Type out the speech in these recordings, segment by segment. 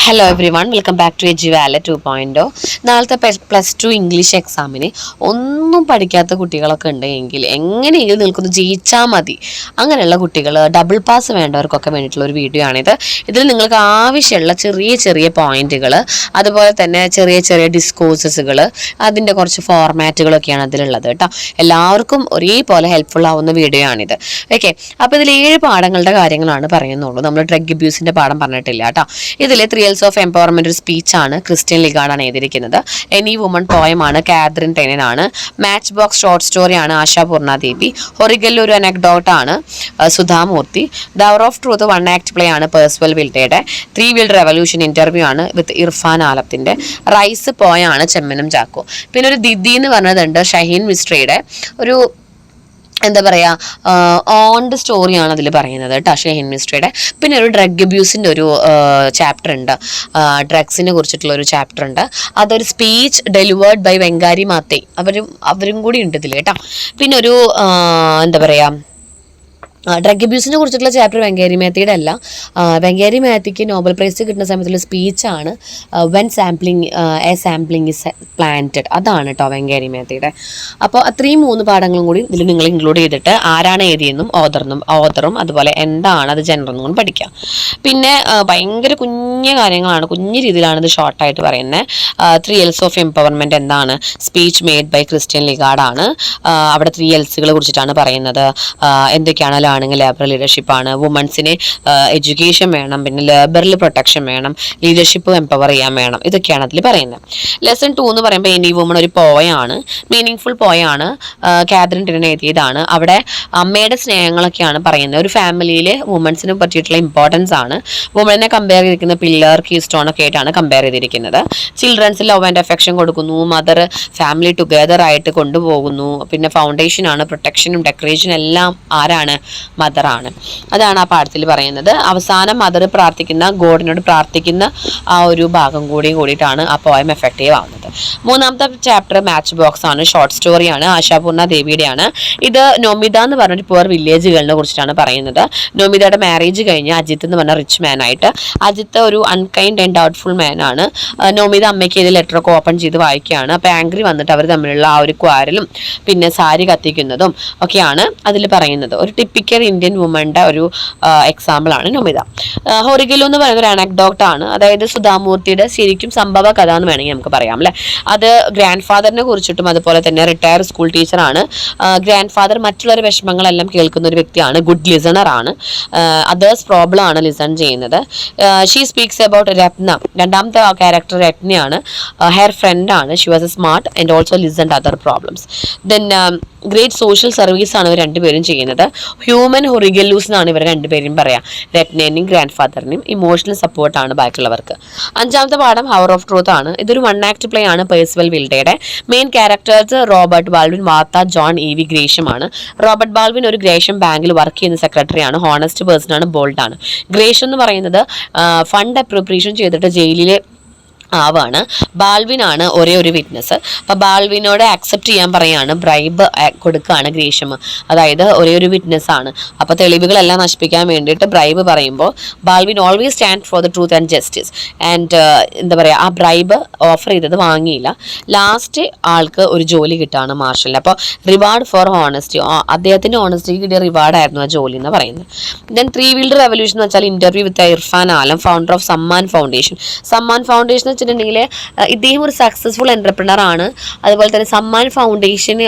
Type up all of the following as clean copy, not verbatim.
Hello everyone, welcome back to Eduwala 2.0. നാളത്തെ +2 English എക്സാമിന് ഒന്നും പഠിക്കാത്ത കുട്ടികളൊക്കെ ഉണ്ടെങ്കിൽ എങ്ങനെയെങ്കിലും നിൽക്കുന്നു ജയിച്ചാൽ മതി. അങ്ങനെയുള്ള കുട്ടികൾ, ഡബിൾ പാസ് വേണ്ടവർക്കൊക്കെ വേണ്ടിയിട്ടുള്ള ഒരു വീഡിയോ ആണിത്. ഇതിൽ നിങ്ങൾക്ക് ആവശ്യമുള്ള ചെറിയ ചെറിയ പോയിന്റുകൾ, അതുപോലെ തന്നെ ചെറിയ ചെറിയ ഡിസ്കോഴ്സസുകൾ, അതിൻ്റെ കുറച്ച് ഫോർമാറ്റുകളൊക്കെയാണ് അതിലുള്ളത് കേട്ടോ. എല്ലാവർക്കും ഒരേപോലെ ഹെൽപ്ഫുൾ ആവുന്ന വീഡിയോ ആണിത്. ഓക്കെ, അപ്പോൾ ഇതിൽ 7 പാഠങ്ങളുടെ കാര്യങ്ങളാണ് പറയുന്നുള്ളൂ. നമ്മൾ ഡ്രഗ് അബ്യൂസിൻ്റെ പാഠം പറഞ്ഞിട്ടില്ല കേട്ടോ. ഇതിൽ 3 Years of Empowerment ഒരു സ്പീച്ചാണ്, ക്രിസ്റ്റ്യൻ ലിഗാർഡാണ് എഴുതിയിരിക്കുന്നത്. എനി വുമൺ പോയമാണ്, കാതറിൻ ടെനൻ ആണ്. മാച്ച് ബോക്സ് ഷോർട്ട് സ്റ്റോറിയാണ്, ആശാ പൂർണ്ണാദേവി. ഹൊറിഗൽ ഒരു അനക്ഡോട്ടാണ്, Sudhamurthy. The hour of truth 1 act play ആണ്, പേഴ്സ്വൽ വിൽഡയുടെ. 3 വീൽഡ് റെവല്യൂഷൻ ഇന്റർവ്യൂ ആണ് വിത്ത് ഇർഫാൻ ആലത്തിന്റെ. റൈസ് പോയാണ്, ചെമ്മനം ചാക്കോ. പിന്നെ ഒരു ദിദി എന്ന് പറഞ്ഞതുണ്ട്, ഷഹീൻ മിസ്ട്രിയുടെ ഒരു എന്താ പറയുക, ഓൺ ദ സ്റ്റോറിയാണ് അതിൽ പറയുന്നത് കേട്ടോ, ഷഹീൻ മിസ്ട്രിയുടെ. പിന്നെ ഒരു ഡ്രഗ് അബ്യൂസിൻ്റെ ഒരു ചാപ്റ്റർ ഉണ്ട്, ഡ്രഗ്സിനെ കുറിച്ചിട്ടുള്ള ഒരു ചാപ്റ്റർ ഉണ്ട്. അതൊരു സ്പീച്ച് ഡെലിവേർഡ് ബൈ വെങ്കാരി മാത്തേ, അവരും കൂടി ഉണ്ട് ഇതിൽ കേട്ടോ. പിന്നെ ഒരു എന്താ പറയുക, ഡ്രഗ് അബ്യൂസിനെ കുറിച്ചിട്ടുള്ള ചാപ്റ്റർ വെങ്കേരി മേത്തയുടെ അല്ല. വെങ്കേരി മേത്തയ്ക്ക് നോബൽ പ്രൈസ് കിട്ടുന്ന സമയത്തുള്ള സ്പീച്ചാണ് വെൻ സാമ്പിളിംഗ് ഇസ് പ്ലാന്റഡ്, അതാണ് കേട്ടോ വെങ്കേരി മേത്തയുടെ. അപ്പോൾ അത്രയും 3 പാഠങ്ങളും കൂടി ഇതിൽ നിങ്ങൾ ഇൻക്ലൂഡ് ചെയ്തിട്ട് ആരാണ് എഴുതിയെന്നും ഓതറും അതുപോലെ എന്താണ് അത് ജനറെന്നും കൂടി പഠിക്കുക. പിന്നെ ഭയങ്കര കുഞ്ഞു കാര്യങ്ങളാണ്, കുഞ്ഞു രീതിയിലാണ് ഇത് ഷോർട്ടായിട്ട് പറയുന്നത്. 3 Years of Empowerment എന്താണ്, സ്പീച്ച് മെയ്ഡ് ബൈ ക്രിസ്റ്റ്യൻ ലിഗാർഡാണ്. അവിടെ 3 Lsകളെ കുറിച്ചിട്ടാണ് പറയുന്നത്. എന്തൊക്കെയാണ് ആണെങ്കിൽ ലേബർ ലീഡർഷിപ്പ് ആണ്, വുമൻസിന് എഡ്യൂക്കേഷൻ വേണം, പിന്നെ ലേബറിൽ പ്രൊട്ടക്ഷൻ വേണം, ലീഡർഷിപ്പ് എംപവർ ചെയ്യാൻ വേണം, ഇതൊക്കെയാണ് അതിൽ പറയുന്നത്. ലെസൺ 2 എന്ന് പറയുമ്പോൾ എനി വുമൺ ഒരു പോയാണ്, മീനിങ് ഫുൾ പോയാണ്, കാതറിൻ ടെനൻ എഴുതിയതാണ്. അവിടെ അമ്മയുടെ സ്നേഹങ്ങളൊക്കെയാണ് പറയുന്നത്. ഒരു ഫാമിലിയിൽ വുമൻസിനെ പറ്റിയിട്ടുള്ള ഇമ്പോർട്ടൻസ് ആണ്. വുമനെ കമ്പയർ ചെയ്തിരിക്കുന്ന പില്ലർ, കീ സ്റ്റോൺ ഒക്കെ ആയിട്ടാണ് കമ്പയർ ചെയ്തിരിക്കുന്നത്. ചിൽഡ്രൻസ് ലവ് ആൻഡ് അഫെക്ഷൻ കൊടുക്കുന്നു, മദർ ഫാമിലി ടുഗദർ ആയിട്ട് കൊണ്ടുപോകുന്നു. പിന്നെ ഫൗണ്ടേഷൻ ആണ്, പ്രൊട്ടക്ഷനും ഡെക്കറേഷനും എല്ലാം ആരാണ്, മദറാണ്. അതാണ് ആ പാഠത്തിൽ പറയുന്നത്. അവസാനം മദർ പ്രാർത്ഥിക്കുന്ന, ഗോഡിനോട് പ്രാർത്ഥിക്കുന്ന ആ ഒരു ഭാഗം കൂടിയിട്ടാണ് ആ പോയം എഫക്റ്റീവ് ആവുന്നത്. 3ാമത്തെ ചാപ്റ്റർ മാച്ച് ബോക്സ് ആണ്, ഷോർട്ട് സ്റ്റോറിയാണ്, ആശാപൂർണ്ണ ദേവിയുടെയാണ്. ഇത് നോമിത എന്ന് പറഞ്ഞൊരു പുവർ വില്ലേജ് ഗേളിനെ കുറിച്ചിട്ടാണ് പറയുന്നത്. നോമിതയുടെ മാരേജ് കഴിഞ്ഞ് അജിത്ത് എന്ന് പറഞ്ഞ റിച്ച് മാൻ ആയിട്ട്, അജിത്ത് ഒരു അൺകൈൻഡ് ആൻഡ് ഡൗട്ട്ഫുൾ മാൻ ആണ്. നോമിത അമ്മയ്ക്ക് ഇത് ലെറ്ററൊക്കെ ഓപ്പൺ ചെയ്ത് വായിക്കുകയാണ്. അപ്പോൾ ആംഗ്രി വന്നിട്ട് അവർ തമ്മിലുള്ള ആ ഒരു ക്വാരലും പിന്നെ സാരി കത്തിക്കുന്നതും ഒക്കെയാണ് അതിൽ പറയുന്നത്. ഒരു ടിപ്പിക്കൽ ഇന്ത്യൻ വുമന്റെ ഒരു എക്സാമ്പിൾ ആണ് നോമിത. ഹൊറിഗലു എന്ന് പറയുന്ന ഒരു അനക്ഡോട്ട് ആണ്, അതായത് സുധാമൂർത്തിയുടെ ശരിക്കും സംഭവ കഥ എന്ന് വേണമെങ്കിൽ നമുക്ക് പറയാം അല്ലെ. അത് ഗ്രാൻഡ് ഫാദറിനെ കുറിച്ചിട്ടും അതുപോലെ തന്നെ റിട്ടയർഡ് സ്കൂൾ ടീച്ചറാണ്. ഗ്രാൻഡ് ഫാദർ മറ്റുള്ളവരുടെ വിഷമങ്ങളെല്ലാം കേൾക്കുന്ന ഒരു വ്യക്തിയാണ്, ഗുഡ് ലിസണർ ആണ്, അതേഴ്സ് പ്രോബ്ലം ആണ് ലിസൺ ചെയ്യുന്നത്. ഷീ സ്പീക്സ് അബൌട്ട് രത്ന, 2ാമത്തെ ക്യാരക്ടർ രത്നയാണ്, ഹെയർ ഫ്രണ്ട് ആണ്. She was a smart and also listen other problems. Then great social service ആണ് ഇവർ രണ്ടുപേരും ചെയ്യുന്നത്. ഹ്യൂമൻ ഹൊറിഗല്ലൂസ് എന്നാണ് ഇവർ രണ്ടുപേരും പറയാം, രത്നേനെയും ഗ്രാൻഡ് ഫാദറിനെയും. ഇമോഷണൽ സപ്പോർട്ടാണ് ബാക്കിയുള്ളവർക്ക്. 5ാമത്തെ പാഠം ഹവർ ഓഫ് ട്രൂത്ത് ആണ്. ഇതൊരു 1 ആക്ട് പ്ലേ ആണ്, Percival വിൽഡയുടെ. Main characters Robert Baldwin, വാർത്ത ജോൺ ഇ.വി. ഗ്രേഷം ആണ്. റോബർട്ട് ബാൾവിൻ ഒരു ഗ്രേഷം ബാങ്കിൽ വർക്ക് ചെയ്യുന്ന സെക്രട്ടറി ആണ്, ഹോണസ്റ്റ് പേഴ്സൺ ആണ്, ബോൾഡ് ആണ്. ഗ്രേഷം എന്ന് പറയുന്നത് ഫണ്ട് അപ്രോപ്രിയേഷൻ ചെയ്തിട്ട് ജയിലിലെ ആവാണ്. ബാൾവിനാണ് ഒരേ ഒരു വിറ്റ്നസ്. അപ്പോൾ ബാൾവിനോട് ആക്സെപ്റ്റ് ചെയ്യാൻ പറയാണ്, ബ്രൈബ് കൊടുക്കുകയാണ് ഗ്രേഷം. അതായത് ഒരേ ഒരു വിറ്റ്നസ് ആണ്. അപ്പോൾ തെളിവുകളെല്ലാം നശിപ്പിക്കാൻ വേണ്ടിയിട്ട് ബ്രൈബ് പറയുമ്പോൾ Baldwin always stand for the truth and justice. And എന്താ പറയുക, ആ ബ്രൈബ് ഓഫർ ചെയ്തത് വാങ്ങിയില്ല. ലാസ്റ്റ് ആൾക്ക് ഒരു ജോലി കിട്ടുകയാണ് മാർഷലിന്. അപ്പോൾ റിവാർഡ് ഫോർ ഹോണസ്റ്റി, അദ്ദേഹത്തിൻ്റെ ഹോണസ്റ്റിക്ക് കിട്ടിയ റിവാർഡായിരുന്നു ആ ജോലി എന്ന് പറയുന്നത്. ദെൻ 3 വീൽഡ് റെവല്യൂഷൻ എന്ന് വെച്ചാൽ interview with Irfan Alam, founder of Samman foundation. Samman foundation വെച്ചിട്ടുണ്ടെങ്കിൽ ഇദ്ദേഹം ഒരു സക്സസ്ഫുൾ എന്റർപ്രണർ ആണ്. അതുപോലെ തന്നെ സമ്മാൻ ഫൗണ്ടേഷൻ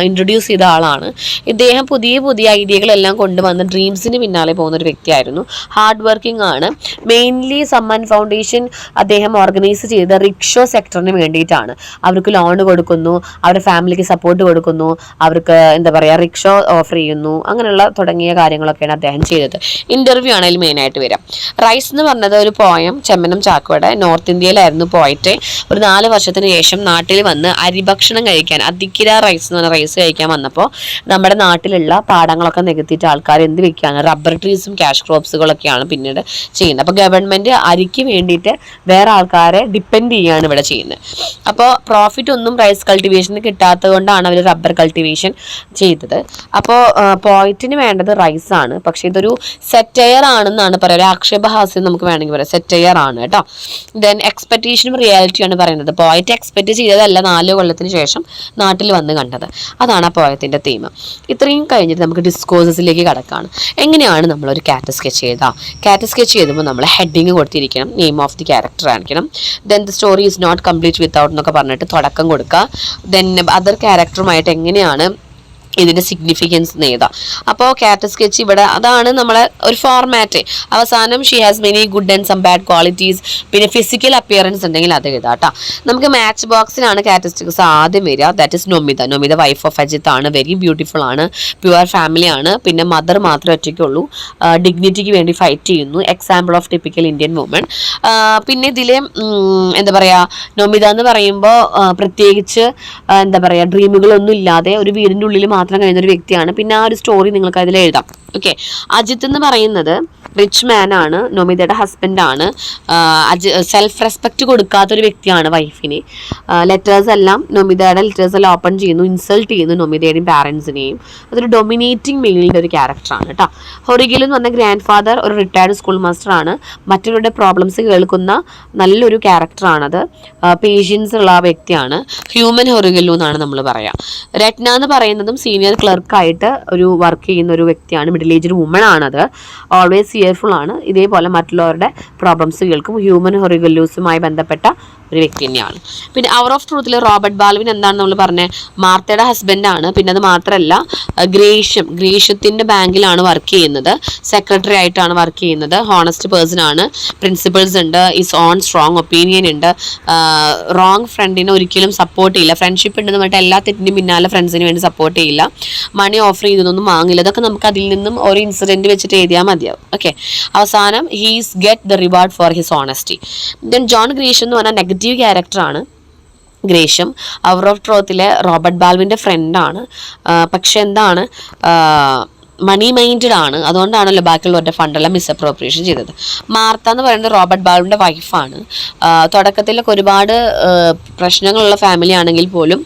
ഇൻട്രൊഡ്യൂസ് ചെയ്ത ആളാണ്. ഇദ്ദേഹം പുതിയ ഐഡിയകളെല്ലാം കൊണ്ടുവന്ന് ഡ്രീംസിന് പിന്നാലെ പോകുന്ന ഒരു വ്യക്തിയായിരുന്നു. ഹാർഡ് വർക്കിംഗ് ആണ്. മെയിൻലി സമ്മാൻ ഫൗണ്ടേഷൻ അദ്ദേഹം ഓർഗനൈസ് ചെയ്ത റിക്ഷോ സെക്ടറിന് വേണ്ടിയിട്ടാണ്. അവർക്ക് ലോൺ കൊടുക്കുന്നു, അവരുടെ ഫാമിലിക്ക് സപ്പോർട്ട് കൊടുക്കുന്നു, അവർക്ക് എന്താ പറയുക റിക്ഷോ ഓഫർ ചെയ്യുന്നു, അങ്ങനെയുള്ള തുടങ്ങിയ കാര്യങ്ങളൊക്കെയാണ് അദ്ദേഹം ചെയ്തത്. ഇന്റർവ്യൂ ആണ് അതിൽ മെയിനായിട്ട് വരിക. റൈസ് എന്ന് പറഞ്ഞത് ഒരു പോയം, ചെമ്മനം ചാക്കോയുടെ. നോർത്ത് ഇന്ത്യയിലായിരുന്നു ആയിരുന്നു പോയിട്ട് ഒരു 4 വർഷത്തിന് ശേഷം നാട്ടിൽ വന്ന് അരിഭക്ഷണം കഴിക്കാൻ, അധിക്കിര റൈസ് എന്ന് പറഞ്ഞ റൈസ് കഴിക്കാൻ വന്നപ്പോൾ നമ്മുടെ നാട്ടിലുള്ള പാടങ്ങളൊക്കെ നികത്തിയിട്ട് ആൾക്കാർ എന്ത് വെക്കുകയാണ്, റബ്ബർ ട്രീസും ക്യാഷ് ക്രോപ്സുകളൊക്കെയാണ് പിന്നീട് ചെയ്യുന്നത്. അപ്പോൾ ഗവൺമെൻറ് അരിക്ക് വേണ്ടിയിട്ട് വേറെ ആൾക്കാരെ ഡിപ്പെൻഡ് ചെയ്യുകയാണ് ഇവിടെ ചെയ്യുന്നത്. അപ്പോൾ പ്രോഫിറ്റ് ഒന്നും റൈസ് കൾട്ടിവേഷന് കിട്ടാത്തത് കൊണ്ടാണ് അവർ റബ്ബർ കൾട്ടിവേഷൻ ചെയ്തത്. അപ്പോൾ പോയിന്റിന് വേണ്ടത് റൈസാണ്, പക്ഷേ ഇതൊരു സെറ്റയർ ആണെന്നാണ് പറയുക, ഒരു ആക്ഷേപഹാസ്യം നമുക്ക് വേണമെങ്കിൽ പറയാം, സെറ്റയർ ആണ് കേട്ടോ. ദെൻ എക്സ്പെക്ടേഷനും റിയാലിറ്റിയാണ് പറയുന്നത്. പോയിന്റ് എക്സ്പെക്ട് ചെയ്തതല്ല 4 കൊല്ലത്തിന് ശേഷം നാട്ടിൽ വന്ന് കണ്ടത്. അതാണ് ആ പോയത്തിൻ്റെ തീം. ഇത്രയും കഴിഞ്ഞിട്ട് നമുക്ക് ഡിസ്കോഴ്സസിലേക്ക് കടക്കാണ്. എങ്ങനെയാണ് നമ്മളൊരു ക്യാറ്റ് സ്കെച്ച് ചെയ്താൽ, ക്യാറ്റ് സ്കെച്ച് ചെയ്തുമ്പോൾ നമ്മൾ ഹെഡിങ് കൊടുത്തിരിക്കണം, നെയിം ഓഫ് ദി ക്യാരക്ടർ ആയിരിക്കണം. Then the story is not complete without എന്നൊക്കെ പറഞ്ഞിട്ട് തുടക്കം കൊടുക്കുക. ദെൻ അതർ ക്യാരക്ടറുമായിട്ട് എങ്ങനെയാണ് ഇതിൻ്റെ സിഗ്നിഫിക്കൻസ് നേതാ. അപ്പോൾ ക്യാറ്റ് സ്കെച്ച് ഇവിടെ അതാണ് നമ്മളെ ഒരു ഫോർമാറ്റ്. അവസാനം she has many good and some bad qualities, പിന്നെ ഫിസിക്കൽ അപ്പിയറൻസ് ഉണ്ടെങ്കിൽ അത് എഴുതാം കേട്ടോ. നമുക്ക് മാച്ച് ബോക്സിലാണ് ക്യാരക്ടറിസ്റ്റിക്സ് ആദ്യം വരിക. That is Nomita wife of Ajith ആണ്, വെരി ബ്യൂട്ടിഫുൾ ആണ്, പ്യുവർ ഫാമിലി ആണ്, പിന്നെ മദർ മാത്രമേ ഒറ്റയ്ക്കുള്ളൂ, ഡിഗ്നിറ്റിക്ക് വേണ്ടി ഫൈറ്റ് ചെയ്യുന്നു, example of typical Indian woman. പിന്നെ ഇതിൽ എന്താ പറയുക, നൊമിത എന്ന് പറയുമ്പോൾ പ്രത്യേകിച്ച് എന്താ പറയുക ഡ്രീമുകളൊന്നും ഇല്ലാതെ ഒരു വീടിൻ്റെ ഉള്ളിൽ മാത്രം കഴിയുന്ന ഒരു വ്യക്തിയാണ്. പിന്നെ ആ ഒരു സ്റ്റോറി നിങ്ങൾക്ക് അതിൽ എഴുതാം. ഓക്കെ, അജിത്ത് എന്ന് പറയുന്നത് റിച്ച് മാൻ ആണ്, നൊമിതയുടെ ഹസ്ബൻഡാണ്, സെൽഫ് റെസ്പെക്റ്റ് കൊടുക്കാത്തൊരു വ്യക്തിയാണ് വൈഫിനെ. ലെറ്റേഴ്സ് എല്ലാം നൊമിതയുടെ ലെറ്റേഴ്സ് എല്ലാം ഓപ്പൺ ചെയ്യുന്നു, ഇൻസൾട്ട് ചെയ്യുന്നു നൊമിതയുടെയും പാരൻസിനെയും. അതൊരു ഡൊമിനേറ്റിംഗ് മെയിലിൻ്റെ ഒരു ക്യാരക്ടറാണ് കേട്ടോ. ഹൊറിഗിൽ എന്ന് പറഞ്ഞ ഗ്രാൻഡ് ഫാദർ ഒരു റിട്ടയർഡ് സ്കൂൾ മാസ്റ്റർ ആണ്, മറ്റുള്ളവരുടെ പ്രോബ്ലംസ് കേൾക്കുന്ന നല്ലൊരു ക്യാരക്ടറാണത്, പേഷ്യൻസ് ഉള്ള വ്യക്തിയാണ്. ഹ്യൂമൻ ഹൊറിഗിലു എന്നാണ് നമ്മൾ പറയുക. രത്ന എന്ന് പറയുന്നതും സീനിയർ ക്ലർക്കായിട്ട് ഒരു വർക്ക് ചെയ്യുന്ന ഒരു വ്യക്തിയാണ്, മിഡിൽ ഏജ്ഡ് വുമൺ ആണത്, ഓൾവേസ് ഫിയർഫുൾ ആണ്, ഇതേപോലെ മറ്റുള്ളവരുടെ പ്രോബ്ലംസ് കേൾക്കും. ഹ്യൂമൻ ഹൊറിഗല്ലൂസുമായി ബന്ധപ്പെട്ട ഒരു വ്യക്തി തന്നെയാണ്. പിന്നെ അവർ ഓഫ് ട്രൂത്തിൽ റോബർട്ട് ബാൽവിൻ എന്താണ് നമ്മൾ പറഞ്ഞത്, മാർത്തയുടെ ഹസ്ബൻഡാണ്. പിന്നെ അത് മാത്രമല്ല ഗ്രേഷ്യത്തിൻ്റെ ബാങ്കിലാണ് വർക്ക് ചെയ്യുന്നത്, സെക്രട്ടറി ആയിട്ടാണ് വർക്ക് ചെയ്യുന്നത്, ഹോണസ്റ്റ് പേഴ്സൺ ആണ്, പ്രിൻസിപ്പിൾസ് ഉണ്ട്, ഈസ് ഓൺ സ്ട്രോങ് ഒപ്പീനിയൻ ഉണ്ട്, റോങ് ഫ്രണ്ടിനെ ഒരിക്കലും സപ്പോർട്ട് ചെയ്യില്ല, ഫ്രണ്ട്ഷിപ്പ് ഉണ്ടെന്ന് പറഞ്ഞിട്ട് എല്ലാ തെറ്റിനും പിന്നാലെ ഫ്രണ്ട്സിന് വേണ്ടി സപ്പോർട്ട് ചെയ്യില്ല, മണി ഓഫർ ചെയ്തൊന്നും വാങ്ങില്ല. ഇതൊക്കെ നമുക്ക് അതിൽ നിന്നും ഒരു ഇൻസിഡൻറ്റ് വെച്ചിട്ട് എഴുതിയാൽ മതിയാവും. ഓക്കെ, അവസാനം he's get the reward for his honesty. Then John Grisham എന്ന് പറഞ്ഞാൽ നെഗറ്റീവ് ക്യാരക്ടറാണ്. ഗ്രേഷ്യം അവർ ഓഫ് ട്രോത്തിലെ റോബർട്ട് ബാൽവിൻ്റെ ഫ്രണ്ടാണ്, പക്ഷെ എന്താണ് മണി മൈൻഡഡ് ആണ്, അതുകൊണ്ടാണല്ലോ ബാക്കിയുള്ളവരുടെ ഫണ്ടെല്ലാം മിസ്അപ്രോപ്രിയേഷൻ ചെയ്തത്. മാർത്ത എന്ന് പറയുന്നത് റോബർട്ട് ബാൽവിൻ്റെ വൈഫാണ്. തുടക്കത്തിലൊക്കെ ഒരുപാട് പ്രശ്നങ്ങളുള്ള ഫാമിലി ആണെങ്കിൽ പോലും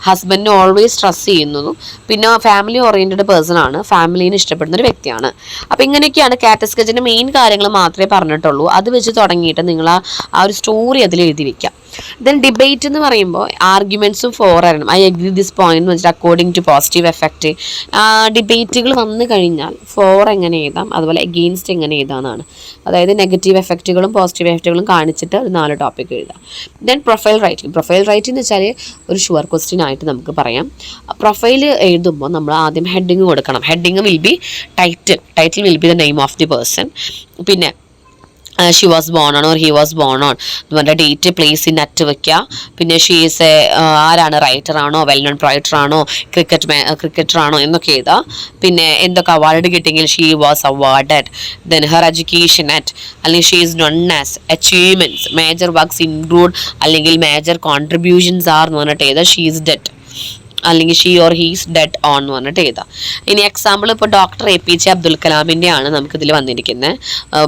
ഹസ്ബൻഡിനെ ഓൾവേസ് ട്രസ്റ്റ് ചെയ്യുന്നതും പിന്നെ ഫാമിലി ഓറിയൻറ്റഡ് പേഴ്സൺ ആണ്, ഫാമിലീനെ ഇഷ്ടപ്പെടുന്ന ഒരു വ്യക്തിയാണ്. അപ്പോൾ ഇങ്ങനെയൊക്കെയാണ് ക്യാറ്റ് സ്കെച്ചിൻ്റെ മെയിൻ കാര്യങ്ങൾ മാത്രമേ പറഞ്ഞിട്ടുള്ളൂ. അത് വെച്ച് തുടങ്ങിയിട്ട് നിങ്ങൾ ആ ഒരു സ്റ്റോറി അതിൽ എഴുതി വയ്ക്കാം. ദെൻ ഡിബേറ്റ് എന്ന് പറയുമ്പോൾ ആർഗ്യുമെൻറ്റ്സും ഫോറായിരുന്നു. ഐ അഗ്രി ദിസ് പോയിന്റ് എന്ന് വെച്ചിട്ട് അക്കോർഡിംഗ് ടു പോസിറ്റീവ് എഫക്റ്റ്. ഡിബേറ്റുകൾ വന്നു കഴിഞ്ഞാൽ ഫോർ എങ്ങനെ എഴുതാം, അതുപോലെ എഗെയിൻസ്റ്റ് എങ്ങനെ എഴുതാമെന്നാണ്. അതായത് നെഗറ്റീവ് എഫക്റ്റുകളും പോസിറ്റീവ് എഫക്റ്റുകളും കാണിച്ചിട്ട് ഒരു 4 ടോപ്പിക് എഴുതാം. ദെൻ പ്രൊഫൈൽ റൈറ്റിംഗ് എന്ന് വെച്ചാൽ ഒരു ഷുവർ ക്വസ്റ്റ്യൻ ആയിട്ട് നമുക്ക് പറയാം. പ്രൊഫൈൽ എഴുതുമ്പോൾ നമ്മൾ ആദ്യം ഹെഡിങ് കൊടുക്കണം. Heading will be title will be the name of the person. പിന്നെ she was born on or he was born on എന്ന് പറഞ്ഞാൽ ഡേറ്റ് പ്ലേസ് ഇൻ അറ്റ് വയ്ക്കുക. പിന്നെ ഷീസ് ആരാണ്, റൈറ്ററാണോ, വെൽ നോൺ റൈറ്ററാണോ, ക്രിക്കറ്ററാണോ എന്നൊക്കെ എഴുതുക. പിന്നെ എന്തൊക്കെ അവാർഡ് കിട്ടിയെങ്കിൽ she was awarded. Then her education at, അല്ലെങ്കിൽ she is known as achievements, major works include അല്ലെങ്കിൽ മേജർ കോൺട്രിബ്യൂഷൻസ് ആർ എന്ന് പറഞ്ഞിട്ട് എഴുതുക. ഷീ ഈസ് ഡെഡ് അല്ലെങ്കിൽ she or he's dead on എന്ന് പറഞ്ഞിട്ട് എഴുതാം. ഇനി എക്സാമ്പിൾ ഇപ്പോൾ ഡോക്ടർ APJ അബ്ദുൽ കലാമിൻ്റെ ആണ് നമുക്കിതിൽ വന്നിരിക്കുന്നത്.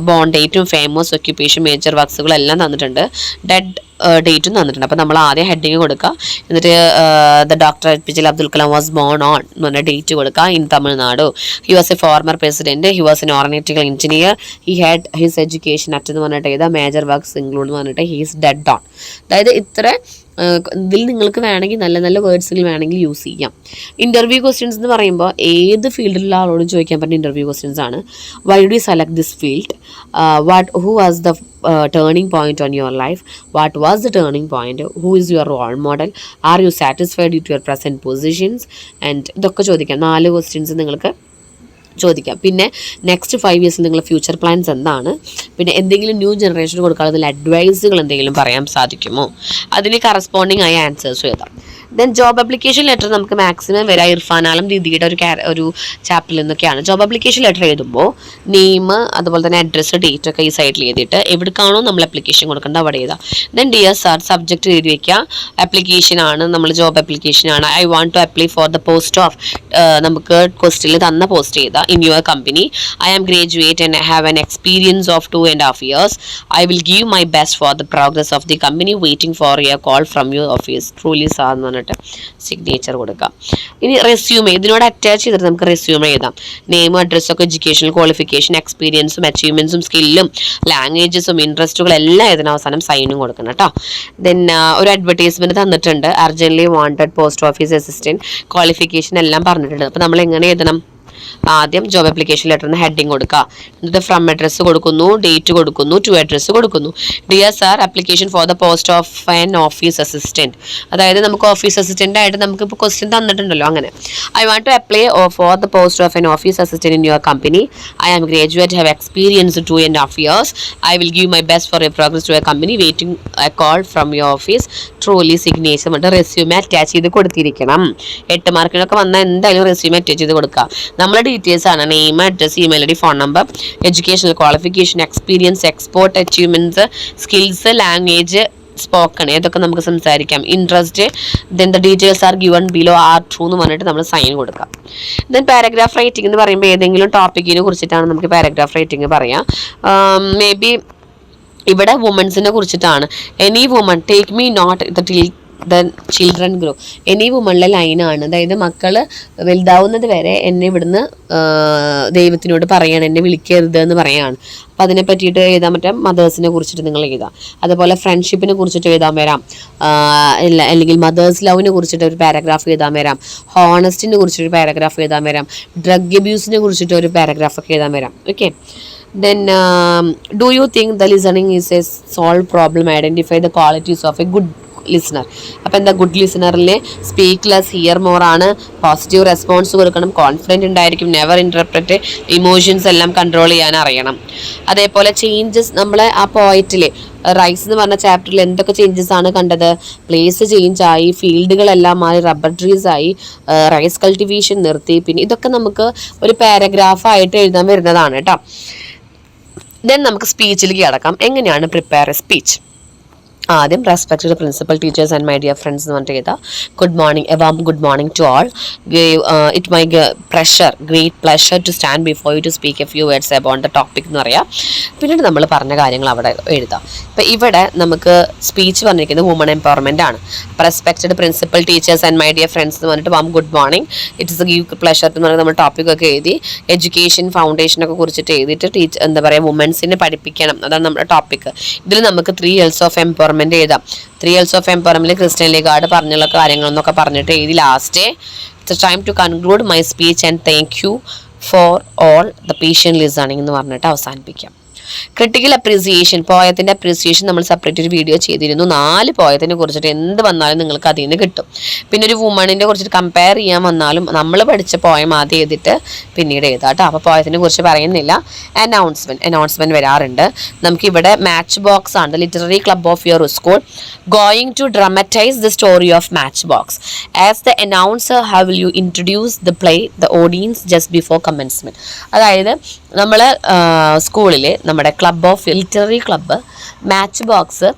ബോൺ ഡേറ്റും ഫേമസ് ഒക്യുപ്പേഷൻ മേജർ വർക്ക്സുകളെല്ലാം തന്നിട്ടുണ്ട്, ഡെഡ് ഡേറ്റും തന്നിട്ടുണ്ട്. അപ്പോൾ നമ്മൾ ആദ്യം ഹെഡിങ് കൊടുക്കുക, എന്നിട്ട് the doctor APJ Abdul Kalam was born on എന്ന് പറഞ്ഞ ഡേറ്റ് കൊടുക്കുക. In Tamil Nadu, he was a former president, he was an aeronautical engineer, he had his education at എന്ന് പറഞ്ഞിട്ട് എഴുതാം. മേജർ വർക്ക്സ് ഇൻക്ലൂഡ് എന്ന് പറഞ്ഞിട്ട് ഹീസ് ഡെഡ് ഓൺ. അതായത് ഇത്ര ഇതിൽ നിങ്ങൾക്ക് വേണമെങ്കിൽ നല്ല നല്ല വേർഡ്സുകൾ വേണമെങ്കിൽ യൂസ് ചെയ്യാം. ഇൻ്റർവ്യൂ ക്വസ്റ്റ്യൻസ് എന്ന് പറയുമ്പോൾ ഏത് ഫീൽഡിലുള്ള ആളോടും ചോദിക്കാൻ പറ്റുന്ന ഇൻ്റർവ്യൂ ക്വസ്റ്റ്യൻസ് ആണ്. Why do you select this field, who was the turning point on your life, what was the turning point, who is your role model, are you satisfied with your present positions, and ഇതൊക്കെ ചോദിക്കാം. 4 questions നിങ്ങൾക്ക് ചോദിക്കാം. പിന്നെ next 5 ഇയേഴ്സിൽ നിങ്ങളുടെ future plans എന്താണ്, പിന്നെ എന്തെങ്കിലും new ജനറേഷന് കൊടുക്കാനുള്ള അഡ്വൈസുകൾ എന്തെങ്കിലും പറയാൻ സാധിക്കുമോ, അതിന് കറസ്പോണ്ടിങ് ആയ ആൻസേഴ്സും എഴുതാം. ദെൻ ജോബ് അപ്ലിക്കേഷൻ ലെറ്റർ നമുക്ക് മാക്സിമം വരാം ഇർഫാനാലും ദീദിയുടെ ഒരു ചാപ്റ്ററിൽ നിന്നൊക്കെയാണ്. ജോബ് അപ്ലിക്കേഷൻ ലെറ്റർ എഴുതുമ്പോൾ നെയിം അതുപോലെ തന്നെ അഡ്രസ്സ് ഡേറ്റ് ഒക്കെ ഈ സൈഡിൽ എഴുതിയിട്ട് എവിടേക്കാണോ നമ്മൾ അപ്ലിക്കേഷൻ കൊടുക്കേണ്ടത് അവിടെ എഴുതാം. ദെൻ ഡിയർ സാർ സബ്ജക്റ്റ് എഴുതി വയ്ക്കുക. ആപ്ലിക്കേഷൻ ആണ്, നമ്മൾ ജോബ് ആപ്ലിക്കേഷൻ ആണ്. I want to apply for the post of, നമുക്ക് ക്വസ്റ്റിൽ തന്ന പോസ്റ്റ് ചെയ്താൽ in your company. I am graduate and have an experience of 2.5 years. I will give my best for the progress of the company. Waiting for your call from your office. Truly sir എന്ന് പറഞ്ഞിട്ട് signature കൊടുക്കാം. ഇനി resume, ഇതിനോട് attach ചെയ്തിട്ട് നമുക്ക് resume എഴുതാം. നെയിമും അഡ്രസ്സൊക്കെ, educational qualification, എക്സ്പീരിയൻസും അച്ചീവ്മെന്റ്സും സ്കില്ലും ലാംഗ്വേജസും ഇൻട്രസ്റ്റുകളും എല്ലാം ഇതിന് അവസാനം സൈനും കൊടുക്കണം കേട്ടോ. ദെൻ ഒരു അഡ്വർടൈസ്മെന്റ് തന്നിട്ടുണ്ട്, urgently wanted post office assistant, qualification എല്ലാം പറഞ്ഞിട്ടുണ്ട്. അപ്പോൾ നമ്മൾ എങ്ങനെ എഴുതണം? ആദ്യം ജോബ് ആപ്ലിക്കേഷൻ ലെറ്ററിന് ഹെഡിങ് കൊടുക്കുക, എന്നിട്ട് ഫ്രം അഡ്രസ്സ് കൊടുക്കുന്നു, ഡേറ്റ് കൊടുക്കുന്നു, ടു അഡ്രസ്സ് കൊടുക്കുന്നു. Dear sir application four the post of an office assistant, അതായത് നമുക്ക് ഓഫീസ് അസിസ്റ്റന്റ് ആയിട്ട് നമുക്ക് ഇപ്പോൾ ക്വസ്റ്റ്യൻ തന്നിട്ടുണ്ടല്ലോ, അങ്ങനെ. I want to apply for the post of an office assistant in your company. I am graduate, have experience 2.5 years. I will give my best for your progress to your company. Waiting a call from your office. Truly signature എന്നിട്ട് resume attach ചെയ്ത് കൊടുത്തിരിക്കണം. 8 മാർക്കിനൊക്കെ വന്നാൽ എന്തായാലും resume attach ചെയ്ത് കൊടുക്കുക. നമ്മുടെ details ആണ് name, address, email I D, phone number, educational qualification, experience, export achievements, skills, language, spoken, ഏതൊക്കെ നമുക്ക് സംസാരിക്കാം, interest. Then the details are given below are true എന്ന് പറഞ്ഞിട്ട് നമ്മൾ സൈൻ കൊടുക്കാം. ദെൻ പാരഗ്രാഫ് റൈറ്റിംഗ് എന്ന് പറയുമ്പോൾ ഏതെങ്കിലും ടോപ്പിക്കിനെ കുറിച്ചിട്ടാണ് നമുക്ക് പാരഗ്രാഫ് റൈറ്റിംഗ് പറയാം. മേ ബി ഇവിടെ വുമൻസിനെ കുറിച്ചിട്ടാണ്. Any woman take me not the children grow. എനി വുമണിലെ ലൈനാണ്, അതായത് മക്കൾ വലുതാവുന്നത് വരെ എന്നെ ഇവിടുന്ന് ദൈവത്തിനോട് പറയണം, എന്നെ വിളിക്കരുത് എന്ന് പറയാണ്. അപ്പം അതിനെ പറ്റിയിട്ട് എഴുതാൻ പറ്റാം. മദേഴ്സിനെ കുറിച്ചിട്ട് നിങ്ങൾ എഴുതാം. അതുപോലെ ഫ്രണ്ട്ഷിപ്പിനെ കുറിച്ചിട്ട് എഴുതാൻ വരാം, അല്ലെങ്കിൽ മദേഴ്സ് ലവിനെ കുറിച്ചിട്ട് ഒരു പാരഗ്രാഫ് എഴുതാൻ വരാം, ഹോണസ്റ്റിനെ കുറിച്ചൊരു പാരഗ്രാഫ് എഴുതാൻ വരാം, ഡ്രഗ് അബ്യൂസിനെ കുറിച്ചിട്ട് ഒരു പാരഗ്രാഫൊക്കെ എഴുതാൻ വരാം. Okay. Then do you think the listening is a solved problem? Identify the qualities of a good listener. അപ്പോൾ എന്താ ഗുഡ് ലിസണറിലെ സ്പീക്ക് ലെസ് ഹിയർ മോർ ആണ്, പോസിറ്റീവ് റെസ്പോൺസ് കൊടുക്കണം, കോൺഫിഡൻറ്റ് ഉണ്ടായിരിക്കും, നെവർ ഇൻറ്റർപ്രറ്റ്, ഇമോഷൻസ് എല്ലാം കൺട്രോൾ ചെയ്യാൻ അറിയണം. അതേപോലെ ചേഞ്ചസ്, നമ്മളെ ആ പോയിറ്റിൽ റൈസ് എന്ന് പറഞ്ഞ ചാപ്റ്ററിൽ എന്തൊക്കെ ചേഞ്ചസ് ആണ് കണ്ടത്? പ്ലേസ് ചേഞ്ച് ആയി, ഫീൽഡുകളെല്ലാം മാറി, റബ്ബർ ട്രീസ് ആയി, റൈസ് കൾട്ടിവേഷൻ നിർത്തി. പിന്നെ ഇതൊക്കെ നമുക്ക് ഒരു പാരഗ്രാഫായിട്ട് എഴുതാൻ വരുന്നതാണ് കേട്ടോ. ദെൻ നമുക്ക് സ്പീച്ചിലേക്ക് കിടക്കാം. എങ്ങനെയാണ് പ്രിപ്പയർ എ സ്പീച്ച്? ആദ്യം respected principal teachers and my dear friends എന്ന് പറഞ്ഞിട്ട് ചെയ്താൽ good morning, a warm good morning to all. It my great pleasure to stand before you to speak a few words about the topic എന്ന് പറയാം. പിന്നീട് നമ്മൾ പറഞ്ഞ കാര്യങ്ങൾ അവിടെ എഴുതാം. ഇപ്പം ഇവിടെ നമുക്ക് സ്പീച്ച് പറഞ്ഞിരിക്കുന്നത് വുമൺ എംപവർമെൻ്റ് ആണ്. Respected principal teachers and my dear friends എന്ന് പറഞ്ഞിട്ട് warm good morning, it's A give pleasure എന്ന് പറയുന്നത് നമ്മൾ ടോപ്പിക്കൊക്കെ എഴുതി. എഡ്യൂക്കേഷൻ ഫൗണ്ടേഷനൊക്കെ കുറിച്ചിട്ട് എഴുതിയിട്ട് എന്താ പറയുക, വുമൻസിനെ പഠിപ്പിക്കണം, അതാണ് നമ്മുടെ ടോപ്പിക്ക്. ഇതിൽ നമുക്ക് 3 years ഓഫ് എംപവർമെൻറ്റ് എഴുതാം. 3 years ഓഫ് എംപവർമെൻറ്റിൽ ക്രിസ്ത്യൻ ലീഗാർഡ് പറഞ്ഞുള്ള കാര്യങ്ങളെന്നൊക്കെ പറഞ്ഞിട്ട് എഴുതി. Last it's time to conclude my speech and thank you for all the patient listening എന്ന് പറഞ്ഞിട്ട് അവസാനിപ്പിക്കാം. ക്രിട്ടിക്കൽ അപ്രീസിയേഷൻ, പോയത്തിൻ്റെ അപ്രീസിയേഷൻ നമ്മൾ സെപ്പറേറ്റ് ഒരു വീഡിയോ ചെയ്തിരുന്നു. 4 പോയത്തിനെ കുറിച്ചിട്ട് എന്ത് വന്നാലും നിങ്ങൾക്ക് അതിൽ നിന്ന് കിട്ടും. പിന്നെ ഒരു വുമണിനെ കുറിച്ചിട്ട് കമ്പയർ ചെയ്യാൻ വന്നാലും നമ്മൾ പഠിച്ച പോയം ആദ്യം എഴുതിയിട്ട് പിന്നീട് എഴുതാം കേട്ടോ. അപ്പോൾ പോയത്തിനെ കുറിച്ച് പറയുന്നില്ല. അനൗൺസ്മെൻറ്റ് വരാറുണ്ട്. നമുക്കിവിടെ മാച്ച് ബോക്സ് ആണ്. Literary club of your school going to dramatise the story of match box. As the announcer how will you introduce the play the audience just before commencement. അതായത് നമ്മൾ സ്കൂളിൽ നമ്മുടെ club of literary club match box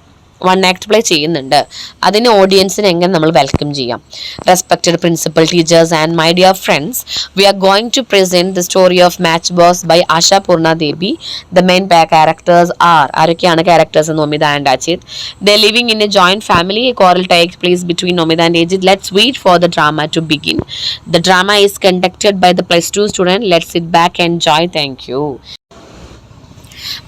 1 act play ചെയ്യുന്നുണ്ട്. അതിന് ഓഡിയൻസിനെ എങ്ങനെ നമ്മൾ welcome ചെയ്യാം? Respected principal teachers and my dear friends, we are going to present the story of match box by Ashapurna Devi. The main characters are, ആരൊക്കെയാണ് characters? Nomita and Ajit. The living in a joint family. A quarrel takes place between Nomita and Ajit. Let's wait for the drama to begin. The drama is conducted by the +2 student. Let's sit back and enjoy. Thank you.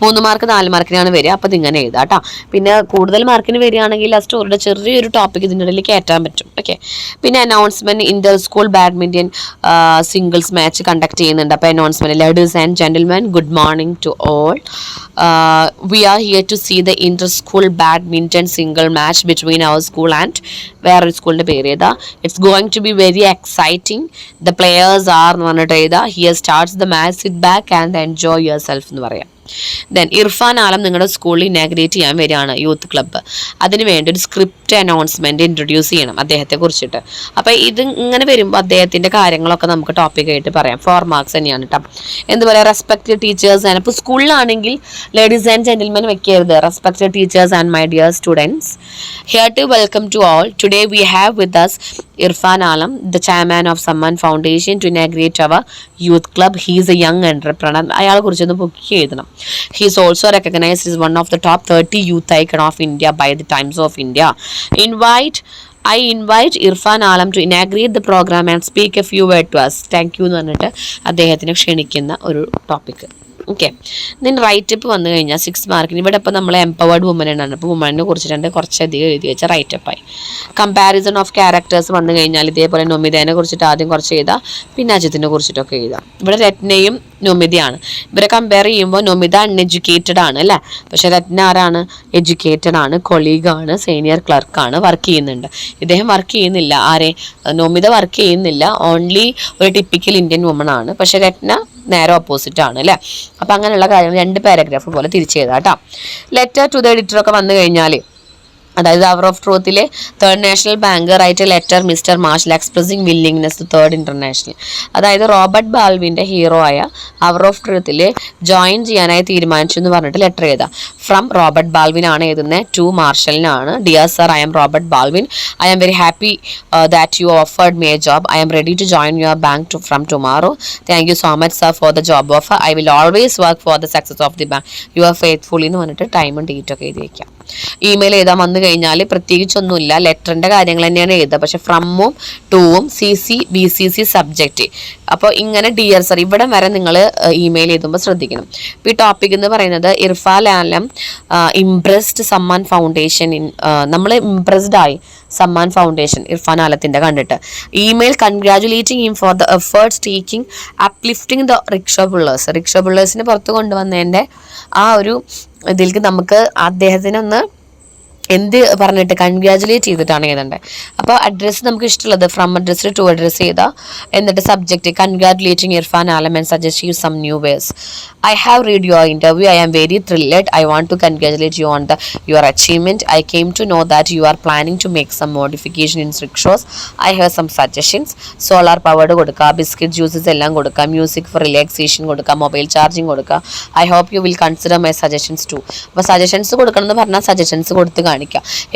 3 mark 4 മാർക്കിനാണ് വരിക. അപ്പോൾ ഇതിങ്ങനെ എഴുതാം കേട്ടോ. പിന്നെ കൂടുതൽ മാർക്കിന് വരികയാണെങ്കിൽ ആ സ്റ്റോറിയുടെ ചെറിയൊരു ടോപ്പിക് ഇതിൻ്റെ ഇടയിൽ കയറ്റാൻ പറ്റും. ഓക്കെ. പിന്നെ announcement inter school badminton singles match conduct ചെയ്യുന്നുണ്ട്. അപ്പോൾ announcement ladies and gentlemen, good morning to all. We are here to see the inter school badminton single match between our school and വേറൊരു സ്കൂളിൻ്റെ പേര് ഏതാ. It's going to be very exciting. The players are എന്ന് പറഞ്ഞിട്ട് എഴുതാ. Here starts the match, sit back and enjoy yourself എന്ന് പറയാം. Then Irfan ആലം നിങ്ങളുടെ സ്കൂളിൽ ഇനാഗ്രേറ്റ് ചെയ്യാൻ വരികയാണ്, യൂത്ത് ക്ലബ്ബ്. അതിന് വേണ്ടി ഒരു സ്ക്രിപ്റ്റ് അനൗൺസ്മെന്റ് ഇൻട്രൊഡ്യൂസ് ചെയ്യണം അദ്ദേഹത്തെ കുറിച്ചിട്ട്. അപ്പോൾ ഇത് ഇങ്ങനെ വരുമ്പോൾ അദ്ദേഹത്തിന്റെ കാര്യങ്ങളൊക്കെ നമുക്ക് ടോപ്പിക്കായിട്ട് പറയാം. 4 മാർക്സ് തന്നെയാണ് കേട്ടോ. എന്ത് പറയുക, റെസ്പെക്റ്റഡ് ടീച്ചേഴ്സ് ആൻഡ് ഇപ്പോൾ സ്കൂളിലാണെങ്കിൽ ലേഡീസ് ആൻഡ് ജെന്റിൽമെൻ വെക്കരുത്, respected teachers and my dear students, here to welcome to all. Today we have with us Irfan Alam, the chairman of Samman Foundation, to inaugurate our youth club. He is a young entrepreneur. അയാളെ കുറിച്ചൊന്ന് പൊക്കി എഴുതണം. He is also recognized as one of the top 30 youth icon of India by the Times of India. I invite Irfan Alam to inaugurate the program and speak a few words to us. Thank you എന്ന് പറഞ്ഞിട്ട് അദ്ദേഹത്തിനെ ക്ഷണിക്കുന്ന ഒരു topic. Okay. Then writeup വന്നു കഴിഞ്ഞാൽ 6 മാർക്കിന് ഇവിടെ ഇപ്പോൾ നമ്മൾ എംപവേർഡ് വുമൻ ആണ്. അപ്പോൾ വുമനെ കുറിച്ചിട്ടുണ്ട് കുറച്ചധികം എഴുതി വെച്ചാൽ റൈറ്റപ്പായി. കമ്പാരിസൺ ഓഫ് ക്യാരക്ടേഴ്സ് വന്നു കഴിഞ്ഞാൽ ഇതേപോലെ നൊമിതേനെ കുറിച്ചിട്ട് ആദ്യം കുറച്ച് എഴുതാം, പിന്നെ അജിത്തിനെ കുറിച്ചിട്ടൊക്കെ എഴുതാം. ഇവിടെ രത്നയും നൊമിതയാണ്. ഇവരെ കമ്പയർ ചെയ്യുമ്പോൾ നൊമിത അൺഎഡ്യൂക്കേറ്റഡ് ആണ് അല്ലേ, പക്ഷേ രത്ന ആരാണ്, എഡ്യൂക്കേറ്റഡ് ആണ്, കൊളീഗാണ്, സീനിയർ ക്ലർക്കാണ്, വർക്ക് ചെയ്യുന്നുണ്ട്. ഇദ്ദേഹം വർക്ക് ചെയ്യുന്നില്ല. ആരെ, നൊമിത വർക്ക് ചെയ്യുന്നില്ല, ഓൺലി ഒരു ടിപ്പിക്കൽ ഇന്ത്യൻ വുമൺ ആണ്. പക്ഷേ രത്ന നേരെ ഓപ്പോസിറ്റ് ആണ് അല്ലേ. അപ്പം അങ്ങനെയുള്ള കാര്യങ്ങൾ 2 പാരഗ്രാഫ് പോലെ തിരിച്ചെഴുതാം കേട്ടോ. ലെറ്റർ ടു ദ എഡിറ്ററൊക്കെ വന്നു കഴിഞ്ഞാൽ, അതായത് അവർ ഓഫ് ട്രൂത്തിലെ third national bank write letter mister Marshall expressing willingness to third international. അതായത് റോബർട്ട് ബാൽവിൻ്റെ ഹീറോ ആയ അവർ ഓഫ് ട്രൂത്തിൽ ജോയിൻ ചെയ്യാനായി തീരുമാനിച്ചു എന്ന് പറഞ്ഞിട്ട് ലെറ്റർ എഴുതാം. ഫ്രം റോബർട്ട് ബാൽവിൻ ആണ് എഴുതുന്നത്, ടു മാർഷലിനാണ്. Dear sir, I am Robert Baldwin. I am very happy that you offered me a job. I am ready to join your bank from tomorrow. Thank you so much sir for the job offer. I will always work for the success of the bank. You are faithfully എന്ന് പറഞ്ഞിട്ട് ടൈമും ഡേറ്റൊക്കെ എഴുതി വയ്ക്കാം. Email എഴുതാൻ വന്നു കഴിഞ്ഞാൽ പ്രത്യേകിച്ചൊന്നുമില്ല, ലെറ്ററിൻ്റെ കാര്യങ്ങൾ തന്നെയാണ് എഴുതുക. പക്ഷെ ഫ്രമ്മും ടൂവും CC BCC സബ്ജക്റ്റ്. അപ്പോൾ ഇങ്ങനെ ഡിയർ സർ ഇവിടെ വരെ നിങ്ങൾ ഇമെയിൽ എഴുതുമ്പോൾ ശ്രദ്ധിക്കണം. ഇപ്പോൾ ഈ ടോപ്പിക് എന്ന് പറയുന്നത് ഇർഫാൻ ആലം ഇംപ്രസ്ഡ് സമ്മാൻ ഫൗണ്ടേഷൻ. നമ്മൾ ഇംപ്രസ്ഡ് ആയി സമ്മാൻ ഫൗണ്ടേഷൻ ഇർഫാൻ ആലത്തിൻ്റെ കണ്ടിട്ട്. Email congratulating him for the efforts taking uplifting the rickshaw പുള്ളേഴ്സിനെ പുറത്ത് കൊണ്ടുവന്നതിൻ്റെ ആ ഒരു ഇതിലേക്ക് നമുക്ക് അദ്ദേഹത്തിനൊന്ന് എന്ത് പറഞ്ഞിട്ട് കൺഗ്രാജുലേറ്റ് ചെയ്തിട്ടാണ് എഴുതേണ്ടത്. അപ്പോൾ അഡ്രസ്സ് നമുക്ക് ഇഷ്ടമുള്ളത് ഫ്രം അഡ്രസ്സിൽ ടു അഡ്രസ്സ് ചെയ്താൽ, എന്നിട്ട് subject congratulating Irfan Alam and suggest you some new ways. I have read your interview. I am very thrilled. I want to congratulate you on your achievement. I came to know that you are planning to make some modification in rickshaws. I have some suggestions. Solar powered കൊടുക്കുക, biscuit juices എല്ലാം കൊടുക്കുക, music for relaxation കൊടുക്കുക, mobile charging കൊടുക്കുക. I hope you will consider my suggestions to. അപ്പോൾ suggestions കൊടുക്കണം എന്ന് പറഞ്ഞാൽ suggestions കൊടുത്ത് കാണിക്കുക,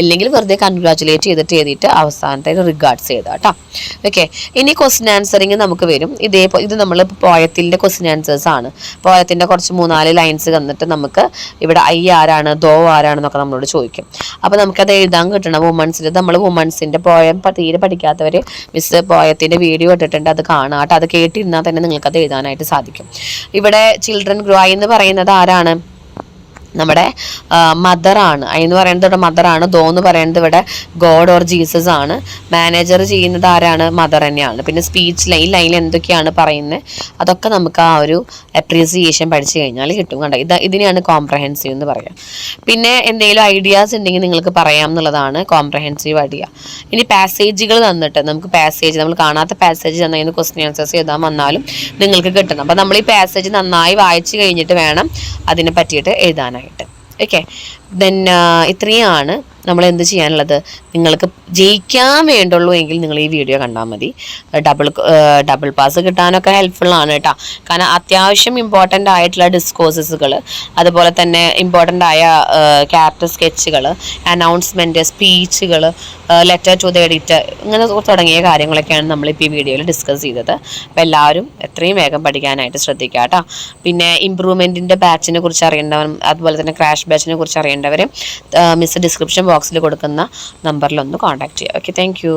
ഇല്ലെങ്കിൽ വെറുതെ കൺഗ്രാജുലേറ്റ് ചെയ്തിട്ട് എഴുതിയിട്ട് അവസാനത്തെ റിഗാർഡ്സ് ചെയ്താൽ കേട്ടോ. ഓക്കെ. ഇനി ക്വസ്റ്റ്യൻ ആൻസറിങ് നമുക്ക് വരും. ഇത് നമ്മൾ പോയത്തിൻ്റെ ക്വസ്റ്റ്യൻ ആൻസേഴ്സ് ആണ്. പോയത്തിൻ്റെ കുറച്ച് 3-4 ലൈൻസ് തന്നിട്ട് നമുക്ക് ഇവിടെ ഐ ആരാണ്, ദോ ആരാണെന്നൊക്കെ നമ്മളോട് ചോദിക്കും. അപ്പോൾ നമുക്കത് എഴുതാൻ കിട്ടണം. നമ്മൾ വുമൺസിൻ്റെ പോയം തീരെ പഠിക്കാത്തവർ മിസ് പോയത്തിൻ്റെ വീഡിയോ ഇട്ടിട്ടുണ്ട്, അത് കാണുക കേട്ടോ. അത് കേട്ടിരുന്നാൽ തന്നെ നിങ്ങൾക്കത് എഴുതാനായിട്ട് സാധിക്കും. ഇവിടെ ചിൽഡ്രൻ ഗ്രോ എന്ന് പറയുന്നത് ആരാണ്, നമ്മുടെ മദറാണ്. എന്ന് പറയുന്നത് ഇവിടെ മദറാണ്. ദോ എന്ന് പറയുന്നത് ഇവിടെ ഗോഡ് ഓർ ജീസസ് ആണ്. മാനേജർ ചെയ്യുന്നത് ആരാണ്, മദർ തന്നെയാണ്. പിന്നെ സ്പീച്ച് ലൈനിൽ എന്തൊക്കെയാണ് പറയുന്നത് അതൊക്കെ നമുക്ക് ആ ഒരു അപ്രീസിയേഷൻ പഠിച്ചു കഴിഞ്ഞാൽ കിട്ടും. കണ്ടോ, ഇതിനെയാണ് കോംപ്രഹെൻസീവ് എന്ന് പറയുക. പിന്നെ എന്തെങ്കിലും ഐഡിയാസ് ഉണ്ടെങ്കിൽ നിങ്ങൾക്ക് പറയാം എന്നുള്ളതാണ് കോംപ്രഹെൻസീവ് ഐഡിയ. ഇനി പാസേജുകൾ തന്നിട്ട് നമുക്ക് നമ്മൾ കാണാത്ത പാസേജ് തന്നതിന് ക്വസ്റ്റ്യൻ ആൻസേഴ്സ് എഴുതാൻ വന്നാലും നിങ്ങൾക്ക് കിട്ടണം. അപ്പോൾ നമ്മൾ ഈ പാസേജ് നന്നായി വായിച്ചു കഴിഞ്ഞിട്ട് വേണം അതിനെ പറ്റിയിട്ട് എഴുതാനായിട്ട്. ഓക്കെ. ദെൻ ഇത്രയാണ് നമ്മൾ എന്ത് ചെയ്യാനുള്ളത്. നിങ്ങൾക്ക് ജയിക്കാൻ വേണ്ടുള്ളൂ എങ്കിൽ നിങ്ങൾ ഈ വീഡിയോ കണ്ടാൽ മതി. ഡബിൾ പാസ് കിട്ടാനൊക്കെ ഹെൽപ്ഫുള്ളാണ് കേട്ടോ. കാരണം അത്യാവശ്യം ഇമ്പോർട്ടൻ്റ് ആയിട്ടുള്ള ഡിസ്കോഴ്സസുകൾ, അതുപോലെ തന്നെ ഇമ്പോർട്ടൻ്റ് ആയ ക്യാരക്ടർ സ്കെച്ചുകൾ, അനൗൺസ്മെൻറ്റ്, സ്പീച്ചുകൾ, ലെറ്റർ ടു ദ എഡിറ്റർ, ഇങ്ങനെ തുടങ്ങിയ കാര്യങ്ങളൊക്കെയാണ് നമ്മളിപ്പോൾ ഈ വീഡിയോയിൽ ഡിസ്കസ് ചെയ്തത്. അപ്പോൾ എല്ലാവരും എത്രയും വേഗം പഠിക്കാനായിട്ട് ശ്രദ്ധിക്കുക കേട്ടോ. പിന്നെ ഇമ്പ്രൂവ്മെൻറ്റിൻ്റെ ബാച്ചിനെ കുറിച്ച് അറിയേണ്ടവരും അതുപോലെ തന്നെ ക്രാഷ് ബാച്ചിനെ കുറിച്ച് അറിയേണ്ടവരും മിസ് ഡിസ്ക്രിപ്ഷൻ ബോക്സിൽ കൊടുക്കുന്ന നമ്പറിലൊന്ന് കോൺടാക്ട് ചെയ്യുക. Okay, thank you.